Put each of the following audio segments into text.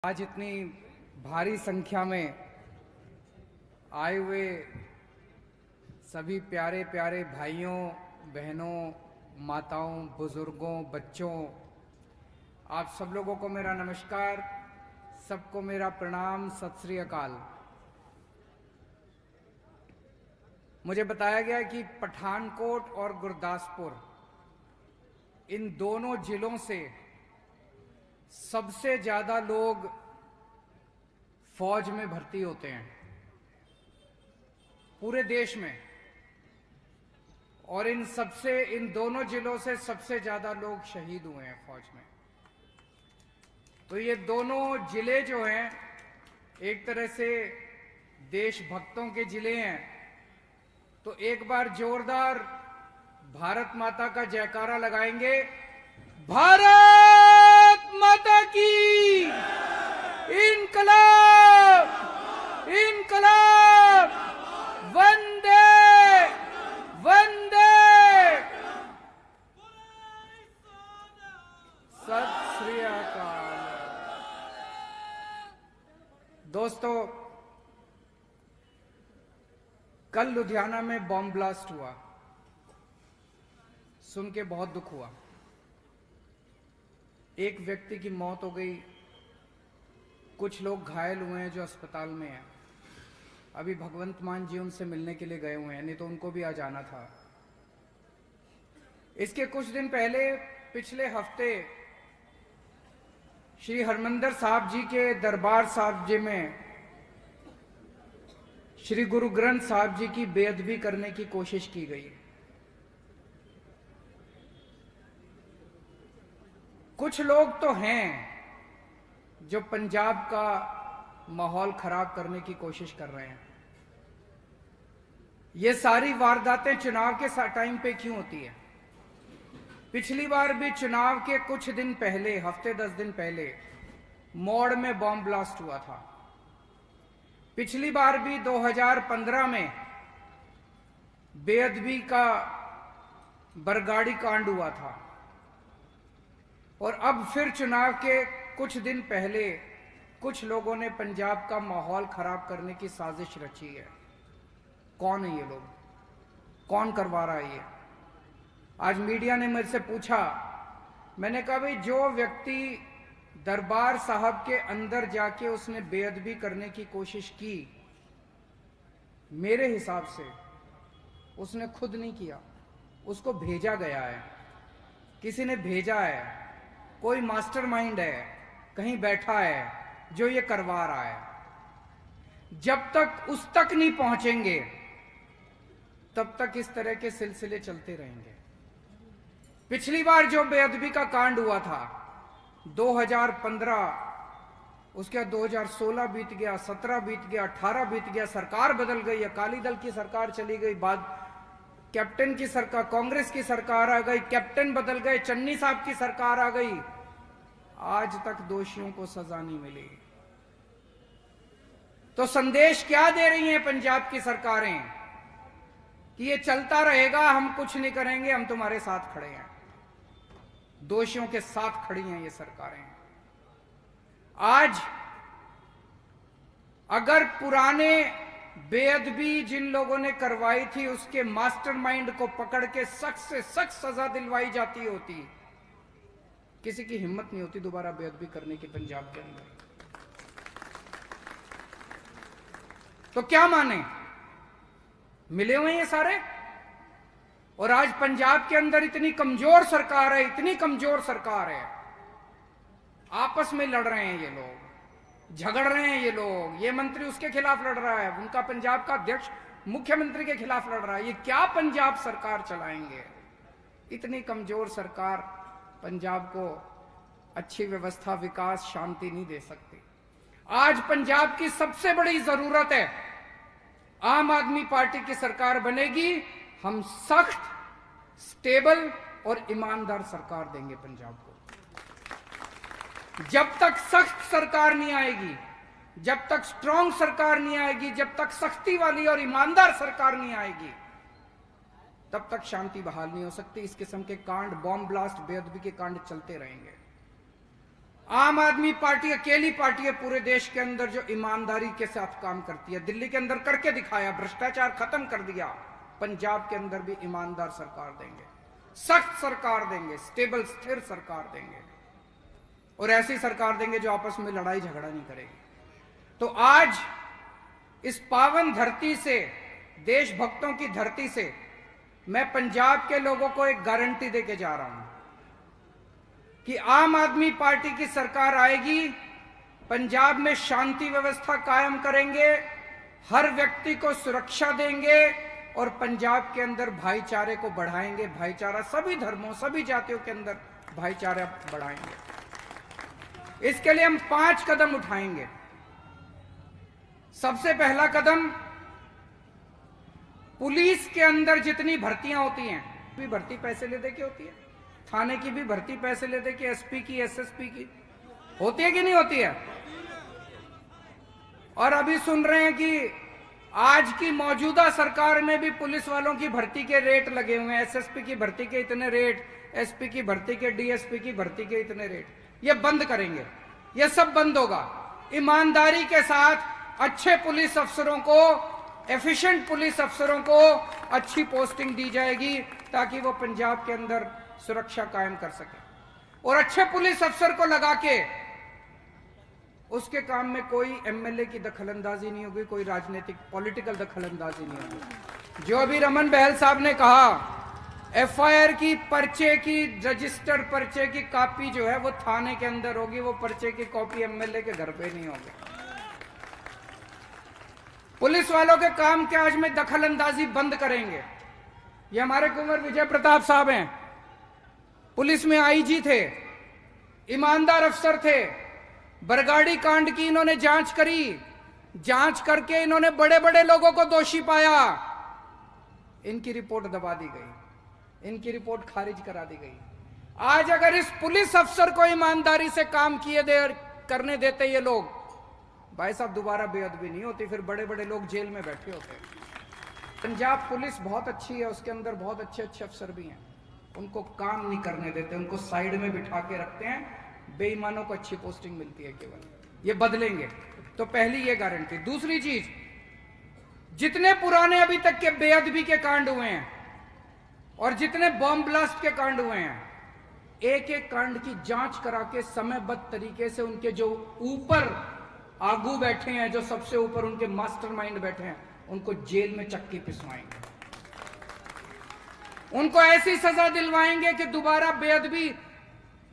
आज इतनी भारी संख्या में आए हुए सभी प्यारे प्यारे भाइयों, बहनों, माताओं, बुजुर्गों, बच्चों, आप सब लोगों को मेरा नमस्कार, सबको मेरा प्रणाम, सत श्री अकाल। मुझे बताया गया कि पठानकोट और गुरदासपुर इन दोनों जिलों से सबसे ज्यादा लोग फौज में भर्ती होते हैं पूरे देश में, और इन दोनों जिलों से सबसे ज्यादा लोग शहीद हुए हैं फौज में। तो ये दोनों जिले जो हैं एक तरह से देशभक्तों के जिले हैं। तो एक बार जोरदार भारत माता का जयकारा लगाएंगे। भारत माता की इनकलाब, इनकलाब, वंदे वंदे। सत श्री अकाल। दोस्तों, कल लुधियाना में बॉम्ब ब्लास्ट हुआ, सुन के बहुत दुख हुआ। एक व्यक्ति की मौत हो गई, कुछ लोग घायल हुए हैं जो अस्पताल में हैं। अभी भगवंत मान जी उनसे मिलने के लिए गए हुए हैं, नहीं तो उनको भी आ जाना था। इसके कुछ दिन पहले पिछले हफ्ते श्री हरमंदिर साहब जी के दरबार साहब जी में श्री गुरु ग्रंथ साहब जी की बेअदबी करने की कोशिश की गई। कुछ लोग तो हैं जो पंजाब का माहौल खराब करने की कोशिश कर रहे हैं। ये सारी वारदातें चुनाव के टाइम पे क्यों होती है? पिछली बार भी चुनाव के कुछ दिन पहले, हफ्ते 10 दिन पहले, मौड़ में बॉम्ब ब्लास्ट हुआ था। पिछली बार भी 2015 में बेअदबी का बरगाड़ी कांड हुआ था, और अब फिर चुनाव के कुछ दिन पहले कुछ लोगों ने पंजाब का माहौल खराब करने की साजिश रची है। कौन है ये लोग? कौन करवा रहा है ये? आज मीडिया ने मुझसे पूछा, मैंने कहा भाई, जो व्यक्ति दरबार साहब के अंदर जाके उसने बेअदबी करने की कोशिश की, मेरे हिसाब से उसने खुद नहीं किया, उसको भेजा गया है, किसी ने भेजा है। कोई मास्टरमाइंड है, कहीं बैठा है जो ये करवा रहा है। जब तक उस तक नहीं पहुंचेंगे तब तक इस तरह के सिलसिले चलते रहेंगे। पिछली बार जो बेअदबी का कांड हुआ था 2015, उसके बाद 2016 बीत गया, 17 बीत गया, 18 बीत गया, सरकार बदल गई, अकाली दल की सरकार चली गई, बाद कैप्टन की सरकार, कांग्रेस की सरकार आ गई, कैप्टन बदल गए, चन्नी साहब की सरकार आ गई, आज तक दोषियों को सजा नहीं मिली। तो संदेश क्या दे रही हैं पंजाब की सरकारें कि ये चलता रहेगा, हम कुछ नहीं करेंगे, हम तुम्हारे साथ खड़े हैं। दोषियों के साथ खड़ी हैं ये सरकारें। आज अगर पुराने बेअदबी जिन लोगों ने करवाई थी उसके मास्टरमाइंड को पकड़ के सख्त से सख्त सजा दिलवाई जाती होती, किसी की हिम्मत नहीं होती दोबारा बेअदबी करने की पंजाब के अंदर। तो क्या माने? मिले हुए ये सारे। और आज पंजाब के अंदर इतनी कमजोर सरकार है, इतनी कमजोर सरकार है, आपस में लड़ रहे हैं ये लोग, झगड़ रहे हैं ये लोग। ये मंत्री उसके खिलाफ लड़ रहा है, उनका पंजाब का अध्यक्ष मुख्यमंत्री के खिलाफ लड़ रहा है। ये क्या पंजाब सरकार चलाएंगे? इतनी कमजोर सरकार पंजाब को अच्छी व्यवस्था, विकास, शांति नहीं दे सकती। आज पंजाब की सबसे बड़ी जरूरत है, आम आदमी पार्टी की सरकार बनेगी, हम सख्त, स्टेबल और ईमानदार सरकार देंगे पंजाब को। जब तक सख्त सरकार नहीं आएगी, जब तक स्ट्रांग सरकार नहीं आएगी, जब तक सख्ती वाली और ईमानदार सरकार नहीं आएगी, तब तक शांति बहाल नहीं हो सकती। इस किस्म के कांड, बॉम्ब ब्लास्ट, बेअदबी के कांड चलते रहेंगे। आम आदमी पार्टी अकेली पार्टी है पूरे देश के अंदर जो ईमानदारी के साथ काम करती है। दिल्ली के अंदर करके दिखाया, भ्रष्टाचार खत्म कर दिया। पंजाब के अंदर भी ईमानदार सरकार देंगे, सख्त सरकार देंगे, स्टेबल स्थिर सरकार देंगे, और ऐसी सरकार देंगे जो आपस में लड़ाई झगड़ा नहीं करेगी। तो आज इस पावन धरती से, देशभक्तों की धरती से, मैं पंजाब के लोगों को एक गारंटी देके जा रहा हूं कि आम आदमी पार्टी की सरकार आएगी, पंजाब में शांति व्यवस्था कायम करेंगे, हर व्यक्ति को सुरक्षा देंगे और पंजाब के अंदर भाईचारे को बढ़ाएंगे। भाईचारा सभी धर्मों, सभी जातियों के अंदर भाईचारा बढ़ाएंगे। इसके लिए हम 5 कदम उठाएंगे। सबसे पहला कदम, पुलिस के अंदर जितनी भर्तियां होती हैं, भी भर्ती पैसे ले दे के होती है, थाने की भी भर्ती पैसे ले दे के, एसपी की, एसएसपी की होती है कि नहीं होती है? और अभी सुन रहे हैं कि आज की मौजूदा सरकार में भी पुलिस वालों की भर्ती के रेट लगे हुए हैं। एसएसपी की भर्ती के इतने रेट, एसपी की भर्ती के, डीएसपी की भर्ती के इतने रेट। ये बंद करेंगे, ये सब बंद होगा। ईमानदारी के साथ अच्छे पुलिस अफसरों को, एफिशिएंट पुलिस अफसरों को अच्छी पोस्टिंग दी जाएगी ताकि वो पंजाब के अंदर सुरक्षा कायम कर सके। और अच्छे पुलिस अफसर को लगा के उसके काम में कोई एमएलए की दखलंदाजी नहीं होगी, कोई राजनीतिक पॉलिटिकल दखलंदाजी नहीं होगी। जो अभी रमन बहल साहब ने कहा, एफआईआर की, पर्चे की, रजिस्टर पर्चे की कॉपी जो है वो थाने के अंदर होगी, वो पर्चे की कॉपी एमएलए के घर पे नहीं होगी। पुलिस वालों के काम काज में दखलंदाजी बंद करेंगे। ये हमारे कुंवर विजय प्रताप साहब हैं, पुलिस में आईजी थे, ईमानदार अफसर थे। बरगाड़ी कांड की इन्होंने जांच करी, जांच करके इन्होंने बड़े बड़े लोगों को दोषी पाया। इनकी रिपोर्ट दबा दी गई, इनकी रिपोर्ट खारिज करा दी गई। आज अगर इस पुलिस अफसर को ईमानदारी से काम करने देते ये लोग, भाई साहब दोबारा बेअदबी नहीं होती, फिर बड़े बड़े लोग जेल में बैठे होते। पंजाब पुलिस बहुत अच्छी है, उसके अंदर बहुत अच्छे अच्छे अफसर भी हैं। उनको काम नहीं करने देते, उनको साइड में बिठा के रखते हैं। बेईमानों को अच्छी पोस्टिंग मिलती है केवल। ये बदलेंगे। तो पहली ये गारंटी। दूसरी चीज, जितने पुराने अभी तक के बेअदबी के कांड हुए हैं और जितने बॉम्ब ब्लास्ट के कांड हुए हैं, एक एक कांड की जांच करा के समयबद्ध तरीके से उनके जो ऊपर आगू बैठे हैं, जो सबसे ऊपर उनके मास्टरमाइंड बैठे हैं, उनको जेल में चक्की पिसवाएंगे। उनको ऐसी सजा दिलवाएंगे कि दोबारा बेअदबी,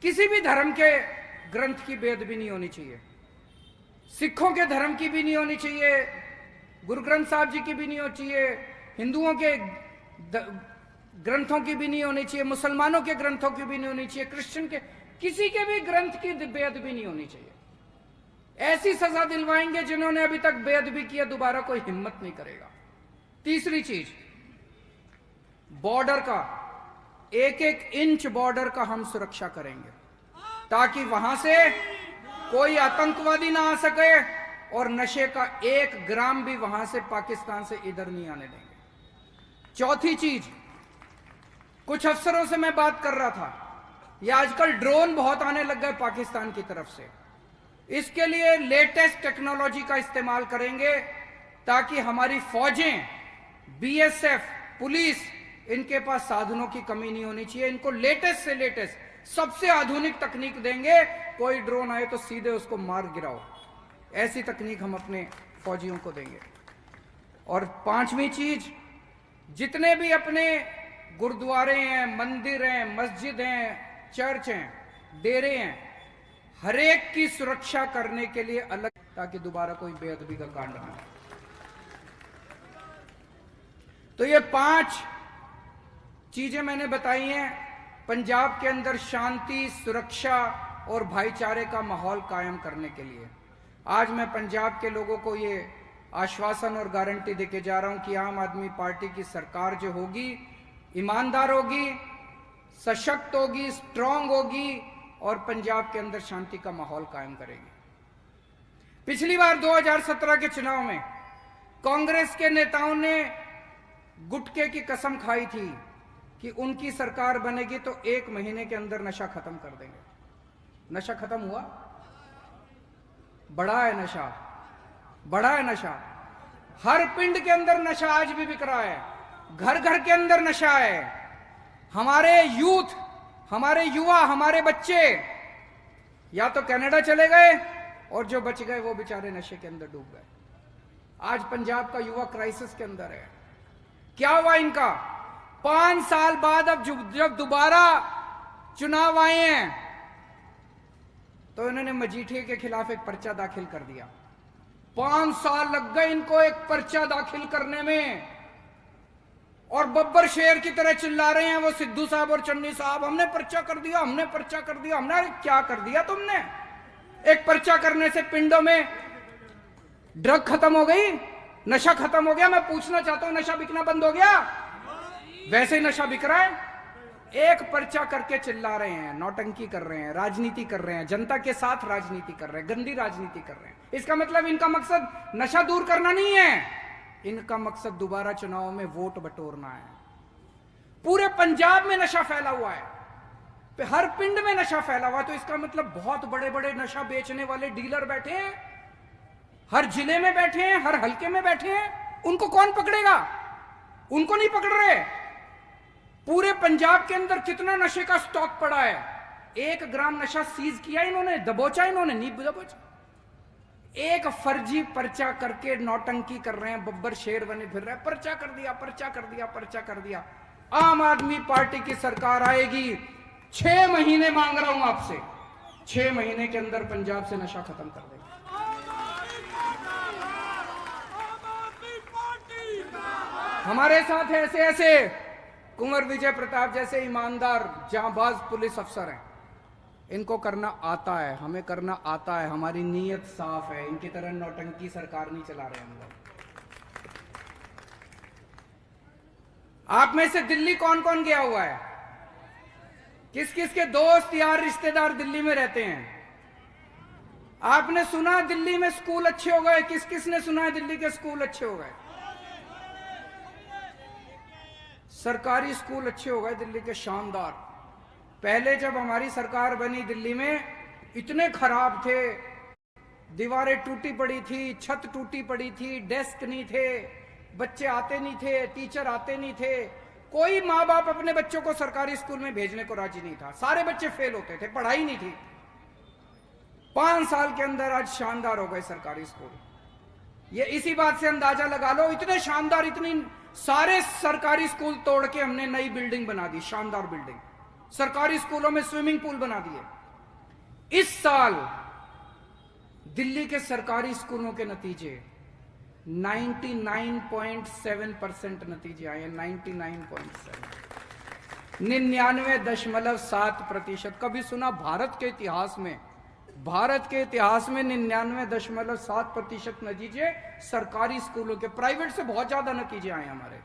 किसी भी धर्म के ग्रंथ की बेअदबी नहीं होनी चाहिए, सिखों के धर्म की भी नहीं होनी चाहिए, गुरु ग्रंथ साहब जी की भी नहीं होनी चाहिए, हिंदुओं के ग्रंथों की भी नहीं होनी चाहिए, मुसलमानों के ग्रंथों की भी नहीं होनी चाहिए, क्रिश्चियन के, किसी के भी ग्रंथ की बेअदबी नहीं होनी चाहिए। ऐसी सजा दिलवाएंगे जिन्होंने अभी तक बेअदबी किया दोबारा कोई हिम्मत नहीं करेगा। तीसरी चीज, बॉर्डर का, एक एक इंच बॉर्डर का हम सुरक्षा करेंगे ताकि वहां से कोई आतंकवादी ना आ सके और नशे का 1 ग्राम भी वहां से पाकिस्तान से इधर नहीं आने देंगे। चौथी चीज, कुछ अफसरों से मैं बात कर रहा था, ये आजकल ड्रोन बहुत आने लग गए पाकिस्तान की तरफ से। इसके लिए लेटेस्ट टेक्नोलॉजी का इस्तेमाल करेंगे ताकि हमारी फौजें, बीएसएफ, पुलिस, इनके पास साधनों की कमी नहीं होनी चाहिए। इनको लेटेस्ट से लेटेस्ट सबसे आधुनिक तकनीक देंगे, कोई ड्रोन आए तो सीधे उसको मार गिराओ, ऐसी तकनीक हम अपने फौजियों को देंगे। और पांचवी चीज, जितने भी अपने गुरुद्वारे हैं, मंदिर हैं, मस्जिद हैं, चर्च हैं, डेरे हैं, हरेक की सुरक्षा करने के लिए अलग, ताकि दोबारा कोई बेअदबी का कांड ना हो। तो ये 5 चीजें मैंने बताई हैं पंजाब के अंदर शांति, सुरक्षा और भाईचारे का माहौल कायम करने के लिए। आज मैं पंजाब के लोगों को ये आश्वासन और गारंटी देके जा रहा हूं कि आम आदमी पार्टी की सरकार जो होगी, ईमानदार होगी, सशक्त होगी, स्ट्रांग होगी और पंजाब के अंदर शांति का माहौल कायम करेगी। पिछली बार 2017 के चुनाव में कांग्रेस के नेताओं ने गुटखे की कसम खाई थी कि उनकी सरकार बनेगी तो 1 महीने के अंदर नशा खत्म कर देंगे। नशा खत्म हुआ? बड़ा है नशा, बड़ा है नशा। हर पिंड के अंदर नशा आज भी बिक रहा है, घर घर के अंदर नशा है। हमारे यूथ, हमारे युवा, हमारे बच्चे या तो कनाडा चले गए और जो बच गए वो बेचारे नशे के अंदर डूब गए। आज पंजाब का युवा क्राइसिस के अंदर है। क्या हुआ इनका? 5 साल बाद अब जब दोबारा चुनाव आए हैं तो इन्होंने मजीठिया के खिलाफ एक पर्चा दाखिल कर दिया। 5 साल लग गए इनको एक पर्चा दाखिल करने में, और बब्बर शेर की तरह चिल्ला रहे हैं वो सिद्धू साहब और चन्नी साहब, हमने पर्चा कर दिया, हमने पर्चा कर दिया। हमने, अरे क्या कर दिया तुमने? एक पर्चा करने से पिंडों में ड्रग खत्म हो गई, नशा खत्म हो गया? मैं पूछना चाहता हूं, नशा बिकना बंद हो गया? वैसे ही नशा बिक रहा है। एक पर्चा करके चिल्ला रहे हैं, नौटंकी कर रहे हैं, राजनीति कर रहे हैं, जनता के साथ राजनीति कर रहे हैं, गंदी राजनीति कर रहे हैं। इसका मतलब इनका मकसद नशा दूर करना नहीं है, इनका मकसद दोबारा चुनाव में वोट बटोरना है। पूरे पंजाब में नशा फैला हुआ है, हर पिंड में नशा फैला हुआ है। तो इसका मतलब बहुत बड़े बड़े नशा बेचने वाले डीलर बैठे हैं, हर जिले में बैठे हैं, हर हल्के में बैठे हैं। उनको कौन पकड़ेगा? उनको नहीं पकड़ रहे। पूरे पंजाब के अंदर कितना नशे का स्टॉक पड़ा है? 1 ग्राम नशा सीज किया इन्होंने, दबोचा इन्होंने? नहीं दबोचा। एक फर्जी पर्चा करके नौटंकी कर रहे हैं, बब्बर शेर बने फिर रहे हैं, पर्चा कर दिया, पर्चा कर दिया, पर्चा कर दिया। आम आदमी पार्टी की सरकार आएगी, 6 महीने मांग रहा हूं आपसे, 6 महीने के अंदर पंजाब से नशा खत्म कर देगा। हमारे साथ ऐसे ऐसे कुंवर विजय प्रताप जैसे ईमानदार जांबाज पुलिस अफसर हैं, इनको करना आता है, हमें करना आता है, हमारी नीयत साफ है। इनकी तरह नौटंकी सरकार नहीं चला रहे हम लोग। आप में से दिल्ली कौन कौन गया हुआ है? किस किस के दोस्त यार रिश्तेदार दिल्ली में रहते हैं? आपने सुना दिल्ली में स्कूल अच्छे हो गए? किस किस ने सुना है दिल्ली के स्कूल अच्छे हो गए? सरकारी स्कूल अच्छे हो गए दिल्ली के, शानदार। पहले जब हमारी सरकार बनी दिल्ली में इतने खराब थे, दीवारें टूटी पड़ी थी, छत टूटी पड़ी थी, डेस्क नहीं थे, बच्चे आते नहीं थे, टीचर आते नहीं थे। कोई माँ बाप अपने बच्चों को सरकारी स्कूल में भेजने को राजी नहीं था, सारे बच्चे फेल होते थे, पढ़ाई नहीं थी। 5 साल के अंदर आज शानदार हो गए सरकारी स्कूल। ये इसी बात से अंदाजा लगा लो, इतने शानदार, इतनी सारे सरकारी स्कूल तोड़ के हमने नई बिल्डिंग बना दी, शानदार बिल्डिंग। सरकारी स्कूलों में स्विमिंग पूल बना दिए। इस साल दिल्ली के सरकारी स्कूलों के नतीजे 99.7% नतीजे आए हैं। 99.7, 99.7%। कभी सुना भारत के इतिहास में, भारत के इतिहास में 99.7% नतीजे सरकारी स्कूलों के। प्राइवेट से बहुत ज्यादा नतीजे आए हमारे।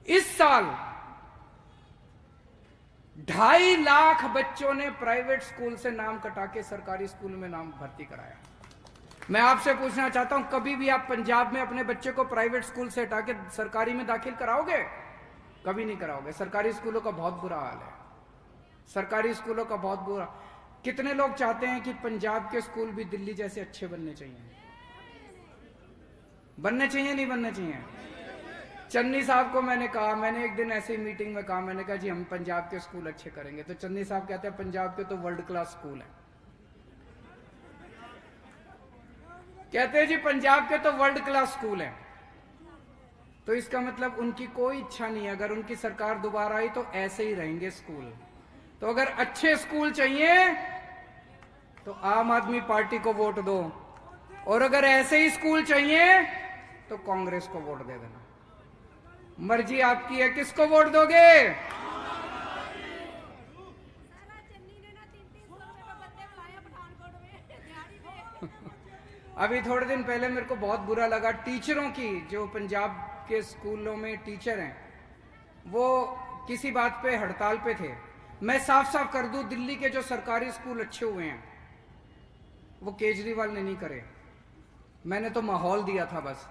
इस साल 2.5 लाख बच्चों ने प्राइवेट स्कूल से नाम कटा के सरकारी स्कूल में नाम भर्ती कराया। मैं आपसे पूछना चाहता हूं, कभी भी आप पंजाब में अपने बच्चे को प्राइवेट स्कूल से हटा के सरकारी में दाखिल कराओगे? कभी नहीं कराओगे। सरकारी स्कूलों का बहुत बुरा हाल है, सरकारी स्कूलों का बहुत बुरा। कितने लोग चाहते हैं कि पंजाब के स्कूल भी दिल्ली जैसे अच्छे बनने चाहिए? बनने चाहिए, नहीं बनने चाहिए? चन्नी साहब को मैंने कहा, मैंने एक दिन ऐसे ही मीटिंग में कहा, मैंने कहा जी हम पंजाब के स्कूल अच्छे करेंगे। तो चन्नी साहब कहते हैं पंजाब के तो वर्ल्ड क्लास स्कूल है। कहते हैं जी पंजाब के तो वर्ल्ड क्लास स्कूल है। तो इसका मतलब उनकी कोई इच्छा नहीं है, अगर उनकी सरकार दोबारा आई तो ऐसे ही रहेंगे स्कूल। तो अगर अच्छे स्कूल चाहिए तो आम आदमी पार्टी को वोट दो, और अगर ऐसे ही स्कूल चाहिए तो कांग्रेस को वोट दे देना। मर्जी आपकी है, किसको वोट दोगे? अभी थोड़े दिन पहले मेरे को बहुत बुरा लगा, टीचरों की, जो पंजाब के स्कूलों में टीचर हैं, वो किसी बात पे हड़ताल पे थे। मैं साफ साफ कर दूं, दिल्ली के जो सरकारी स्कूल अच्छे हुए हैं वो केजरीवाल ने नहीं करे, मैंने तो माहौल दिया था बस।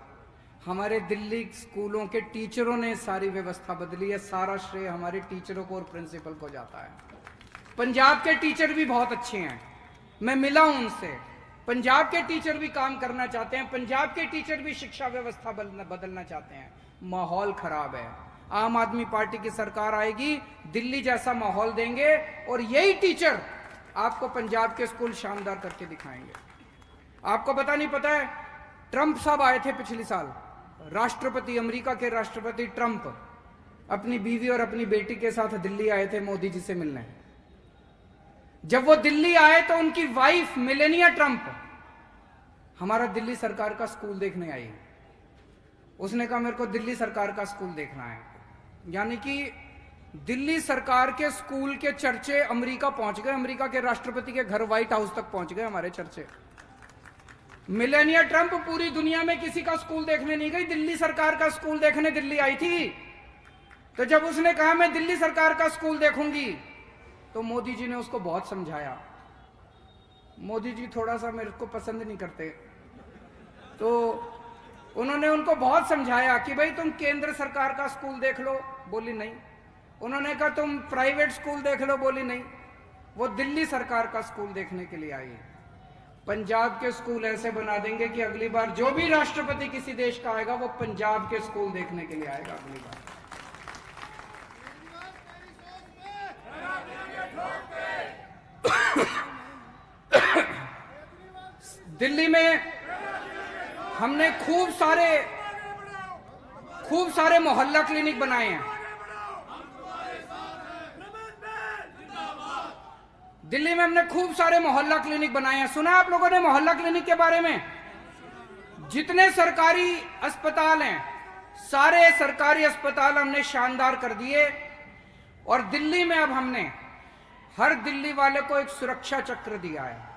हमारे दिल्ली स्कूलों के टीचरों ने सारी व्यवस्था बदली है, सारा श्रेय हमारे टीचरों को और प्रिंसिपल को जाता है। पंजाब के टीचर भी बहुत अच्छे हैं, मैं मिला हूं उनसे, पंजाब के टीचर भी काम करना चाहते हैं, पंजाब के टीचर भी शिक्षा व्यवस्था बदलना चाहते हैं। माहौल खराब है। आम आदमी पार्टी की सरकार आएगी, दिल्ली जैसा माहौल देंगे और यही टीचर आपको पंजाब के स्कूल शानदार करके दिखाएंगे। आपको पता नहीं पता है, ट्रंप साहब आए थे पिछले साल, राष्ट्रपति, अमेरिका के राष्ट्रपति ट्रंप अपनी बीवी और अपनी बेटी के साथ दिल्ली आए थे मोदी जी से मिलने। जब वो दिल्ली आए तो उनकी वाइफ मिलेनिया ट्रंप हमारा दिल्ली सरकार का स्कूल देखने आई। उसने कहा मेरे को दिल्ली सरकार का स्कूल देखना है। यानी कि दिल्ली सरकार के स्कूल के चर्चे अमेरिका पहुंच गए, अमेरिका के राष्ट्रपति के घर व्हाइट हाउस तक पहुंच गए हमारे चर्चे। मिलेनिया ट्रंप पूरी दुनिया में किसी का स्कूल देखने नहीं गई, दिल्ली सरकार का स्कूल देखने दिल्ली आई थी। तो जब उसने कहा मैं दिल्ली सरकार का स्कूल देखूंगी, तो मोदी जी ने उसको बहुत समझाया। मोदी जी थोड़ा सा मेरे को पसंद नहीं करते, तो उन्होंने उनको बहुत समझाया कि भाई तुम केंद्र सरकार का स्कूल देख लो, बोली नहीं। उन्होंने कहा तुम प्राइवेट स्कूल देख लो, बोली नहीं। वो दिल्ली सरकार का स्कूल देखने के लिए आई। पंजाब के स्कूल ऐसे बना देंगे कि अगली बार जो भी राष्ट्रपति किसी देश का आएगा वो पंजाब के स्कूल देखने के लिए आएगा अगली बार। दिल्ली में हमने खूब सारे मोहल्ला क्लिनिक बनाए हैं। दिल्ली में हमने खूब सारे मोहल्ला क्लिनिक बनाए हैं। सुना आप लोगों ने मोहल्ला क्लिनिक के बारे में? जितने सरकारी अस्पताल हैं, सारे सरकारी अस्पताल हमने शानदार कर दिए। और दिल्ली में अब हमने हर दिल्ली वाले को एक सुरक्षा चक्र दिया है।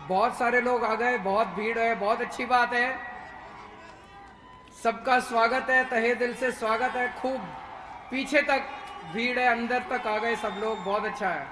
बहुत सारे लोग आ गए, बहुत भीड़ है, बहुत अच्छी बात है। सबका स्वागत है, तहे दिल से स्वागत है। खूब पीछे तक भीड़ है, अंदर तक आ गए सब लोग, बहुत अच्छा है।